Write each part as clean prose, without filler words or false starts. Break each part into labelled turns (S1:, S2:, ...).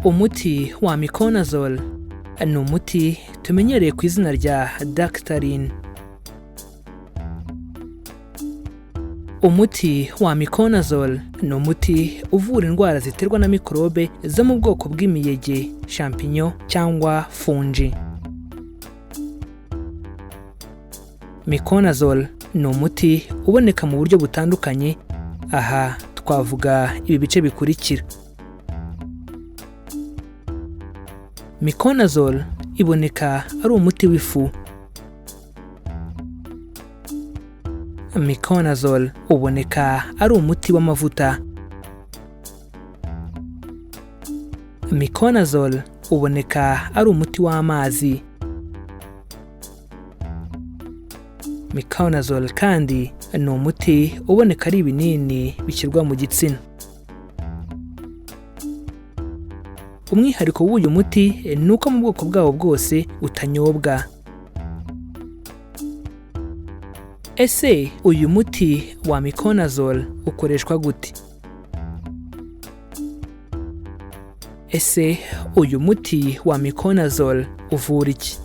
S1: Umuti wa Miconazole ni umuti tumenyereye ku izina rya Dactarin. Umuti wa Miconazole ni umuti uvura indwara ziterwa na mikorobe zo mu bwoko bw'imiyege, champignon cyangwa fungi. Miconazole ni umuti uboneka mu buryo butandukanye. Aha twavuga ibi bice bikurikira. Miconazole iboneka ari umuti w'ifu. Miconazole uboneka ari umuti w'amavuta. Miconazole uboneka ari umuti w'amazi. Miconazole kandi ni umuti uboneka ari ibinini bishyirwa mu gitsina. Umwihariko w'uyu muti ni uko mu bwoko bwawo bwose utanyobwa. Ese uyu muti wa Miconazole ukoreshwa gute? Ese uyu muti wa Miconazole uvura iki?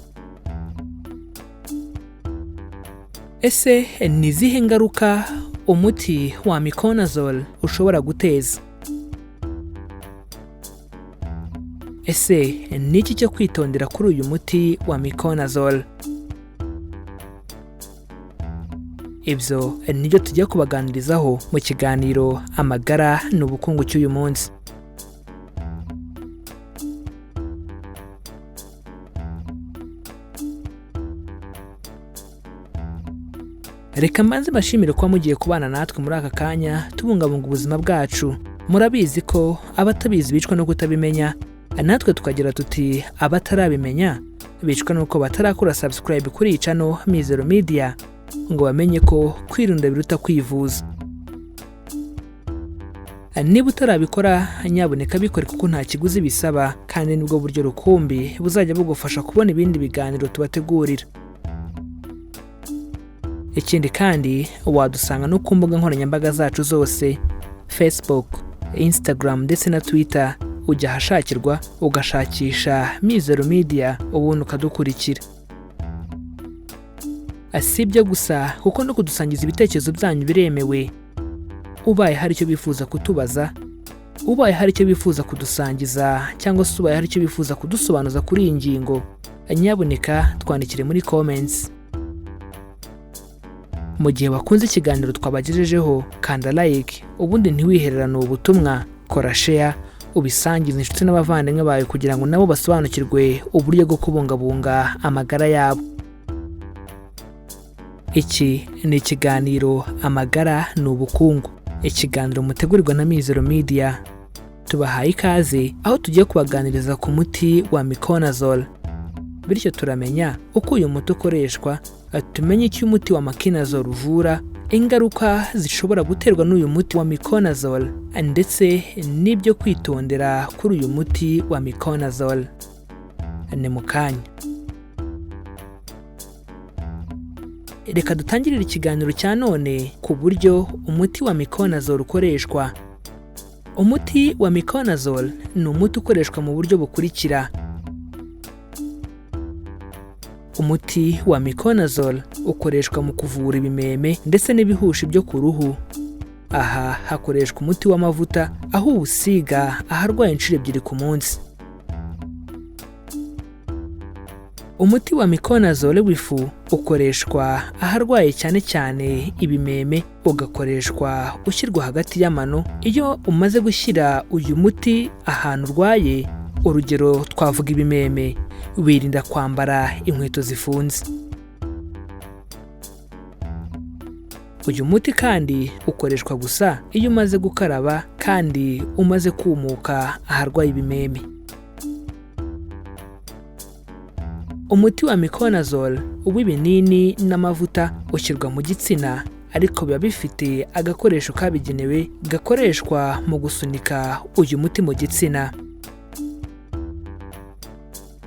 S1: Ese ni izihe ngaruka umuti wa Miconazole ushobora guteza? Ese ni iki cyo kwitondera kuri uyu muti wa Miconazole? Ibyo nibyo tujya kubaganirizaho mu kiganiro amagara n'ubukungu cy'uyu munsi. Reka mbanze bashimire kuba mugiye kubana natwe muri aka kanya tubungabunga ubuzima bwacu. Murabizi ko abatabizi bicwa no kutabimenya, natwe tukagira tuti abatarabimenya bicwa nuko batarakora subscribe kuri iyi channel Mizero Media ngo bamenye ko kwirinda biruta kwivuza. Niba utarabikora nyaboneka bikore kuko nta kiguzi bisaba, kandi nibwo buryo rukumbi buzajya bugufasha kubona ibindi biganiro tubategurira. Ikindi kandi wadusanga no ku mbuga nkoranyambaga zacu zose, Facebook, Instagram ndetse na Twitter. Ujya ahashakirwa ugashakisha Mizero Media ubundi ukadukurikira. Asibyo gusa kuko no kudusangiza ibitekerezo byanyu biremewe. Ubaye hari icyo bifuza kutubaza, ubaye hari icyo bifuza kudusangiza, cyangwa se ubaye hari icyo bifuza kudusobanuza kuri iyi ngingo, nyaboneka twandikire muri comments. Mu gihe wakunze ikiganiro twabagejejeho, kanda like, ubundi ntiwihererane ubutumwa, kora share, ubisangize inshuti n'abavandimwe bawe kugira ngo nabo basobanukirwe uburyo bwo kubungabunga amagara yabo. Iki ni ikiganiro amagara n'ubukungu, ikiganiro mutegurirwa na Mizero Media. Tubahaye ikaze aho tugiye kubaganiriza ku muti wa Miconazole. Bityo turamenya uko uyu muti ukoreshwa, tumenye icyo umuti wa Miconazole uvura, ingaruka zishobora guterwa n'uyu muti wa Miconazole, ndetse n'ibyo kwitondera kuri uyu muti wa Miconazole. Ni mu kanya. Reka dutangirire ikiganiro cya none ku buryo umuti wa Miconazole ukoreshwa. Umuti wa Miconazole ni umuti ukoreshwa mu buryo bukurikira. Umuti wa Miconazole ukoreshwa mu kuvura ibimeme ndetse n'ibihushi byo ku ruhu. Aha hakoreshwa umuti w'amavuta aho uwusiga aharwaye inshuro 2 ku munsi. Umuti wa Miconazole w'ifu ukoreshwa aharwaye cyane cyane ibimeme, ugakoreshwa ushyirwa hagati y'amano. Iyo umaze gushyira uyu muti ahantu urwaye, urugero twavuga ibimeme, wirinda kwambara inkweto zifunze. Uyu muti kandi ukoreshwa gusa iyo umaze gukaraba kandi umaze kumuka aharwaye ibimeme. Umuti wa Miconazole w'ibinini n'amavuta ushyirwa mu gitsina, ariko biba bifite agakoresho kabigenewe gakoreshwa mu gusunika uyu muti mu gitsina.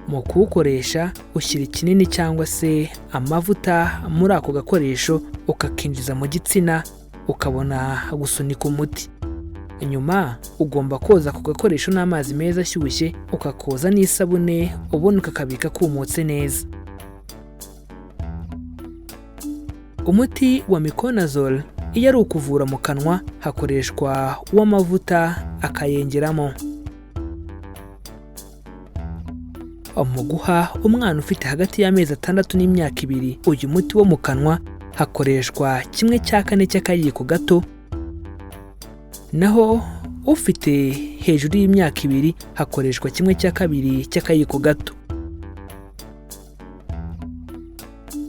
S1: Mu kuwukoresha ushyira ikinini cyangwa se amavuta muri ako gakoresho ukakinjiza mu gitsina, ukabona gusunika umuti. nyuma ugomba koza ako gakoresho n'amazi meza ashyushye, ukakoza n'isabune, ubundi ukakabika kumutse neza. Umuti wa Miconazole iyo ari ukuvura mu kanwa hakoreshwa uw'amavuta akayengeramo. Mu guha umwana ufite hagati y'amezi 6 n'imyaka 2 uyu muti wo mu kanwa hakoreshwa 1/4 cy'akayiko gato, naho ufite hejuru y'imyaka 2 hakoreshwa 1/2 cy'akayiko gato.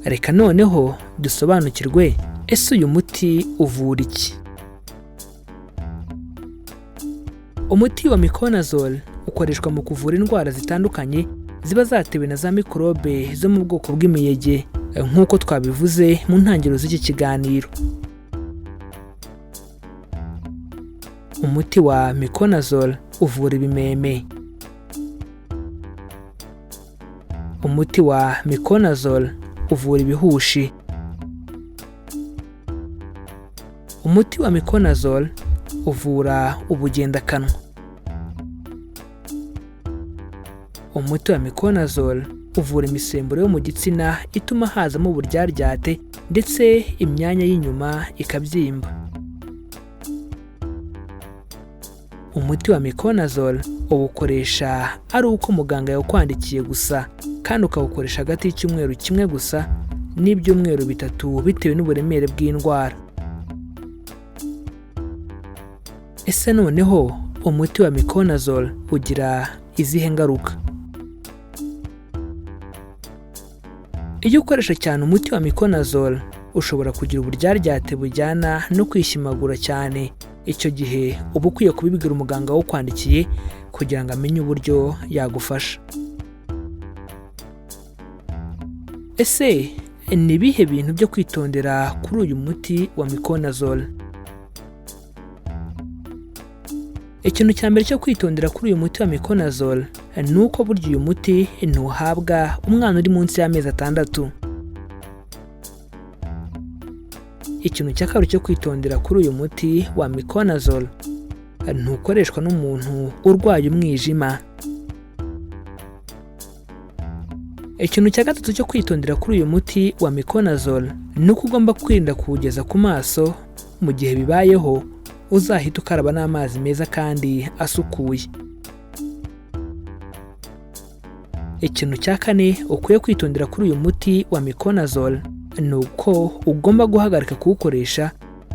S1: Reka noneho dusobanukirwe ese uyu muti uvura iki. Umuti wa Miconazole ukoreshwa mu kuvura indwara zitandukanye ziba zatewe na za mikorobe zo mu bwoko bw'imiyege, nk'uko twabivuze mu ntangiriro z'iki kiganiro. Umuti wa Miconazole uvura ibimeme. Umuti wa Miconazole uvura ibihushi. Umuti wa Miconazole uvura ubugendakanwa. Umuti wa Miconazole uvura imisemburo yo mu gitsina ituma hazamo uburyaryate ndetse imyanya y'inyuma ikabyimba. Umuti wa Miconazole uwukoresha ari uko muganga yawukwandikiye gusa, kandi ukawukoresha hagati y'icyumweru kimwe gusa n'ibyumweru 3 bitewe n'uburemere bw'indwara. Ese noneho umuti wa Miconazole ugira izihe ngaruka? Iyo ukoresha cyane umuti wa Miconazole ushobora kugira uburyaryate bujyana no kwishimagura cyane. Icyo gihe uba ukwiye kubibwira umuganga wawukwandikiye kugira ngo amenye uburyo yagufasha. Ese ni ibihe bintu byo kwitondera kuri uyu muti wa Miconazole? Ikintu cya mbere cyo kwitondera kuri uyu muti wa Miconazole ni uko burya uyu muti ntuhabwa umwana uri munsi y'amezi 6. Ikintu cya kabiri cyo kwitondera kuri uyu muti wa Miconazole ntukoreshwa n'umuntu urwaye umwijima. Ikintu cya gatatu cyo kwitondera kuri uyu muti wa Miconazole ni uko ugomba kwirinda kuwugeza ku maso. Mu gihe bibayeho uzahita ukaraba n'amazi meza kandi asukuye. Ikintu cya kane ukwiye kwitondera kuri uyu muti wa Miconazole ni uko ugomba guhagarika kuwukoresha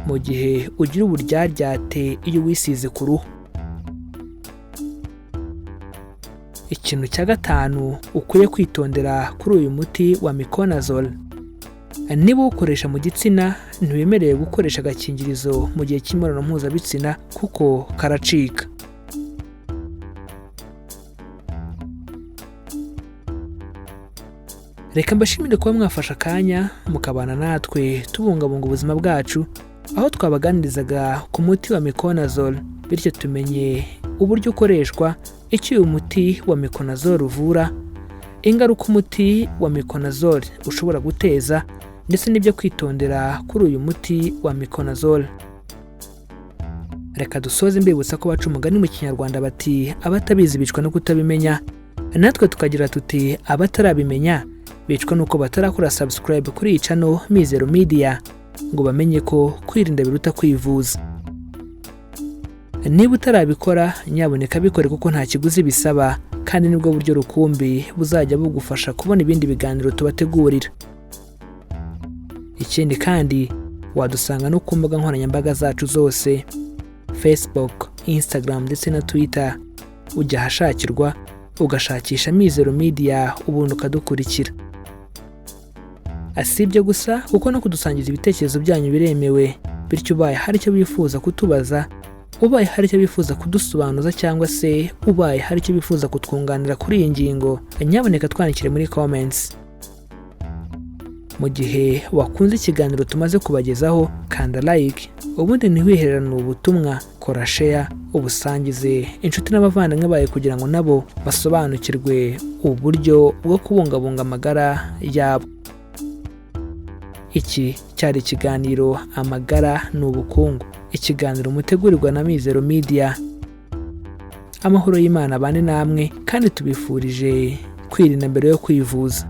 S1: mu gihe ugira uburyaryate iyo wisize ku ruhu. Ikintu cya gatanu ukwiye kwitondera kuri uyu muti wa Miconazole, niba uwukoresha mu gitsina ntiwemerewe gukoresha agakingirizo mu gihe cy'imibonano mpuzabitsina kuko karacika. Reka mbashimire kuba mwafashe akanya mukabana natwe tubungabunga ubuzima bwacu, aho twabaganirizaga ku muti wa Miconazole, bityo tumenye uburyo ukoreshwa, icyo uyu muti wa Miconazole uvura, ingaruka umuti wa Miconazole ushobora guteza, ndetse n'ibyo kwitondera kuri uyu muti wa Miconazole. Reka dusoze mbibutsa ko baca umugani mu Kinyarwanda bati abatabizi bicwa no kutabimenya, natwe tukagira tuti abatarabimenya bicwa nuko batarakora subscribe kuri iyi channel Mizero Media ngo bamenye ko kwirinda biruta kwivuza. Niba utarabikora nyaboneka bikore kuko nta kiguzi bisaba, kandi nibwo buryo rukumbi buzajya bugufasha kubona ibindi biganiro tubategurira. Ikindi kandi wadusanga no ku mbuga nkoranyambaga zacu zose, Facebook, Instagram ndetse na Twitter. Ujya ahashakirwa ugashakisha Mizero Media ubundi ukadukurikira. Asibye gusa kuko no kudusangiza ibitekerezo byanyu biremewe, bityo ubaye hari icyo bifuza kutubaza, ubaye hari icyo bifuza kudusobanuza, cyangwa se ubaye hari icyo bifuza kutwunganira kuri iyi ngingo, nyaboneka twandikire muri comments. Mu gihe wakunze ikiganiro tumaze kubagezaho, kanda like, ubundi ntiwihererane ubutumwa, kora share, ubusangize inshuti n'abavandimwe bawe kugira ngo nabo basobanukirwe uburyo bwo kubungabunga amagara yabo. Iki cyari ikiganiro Amagara n'Ubukungu. ikiganiro mutegurirwa na Mizero Media. Amahoro y'Imana abane namwe kandi tubifurije kwirinda mbere yo kwivuza.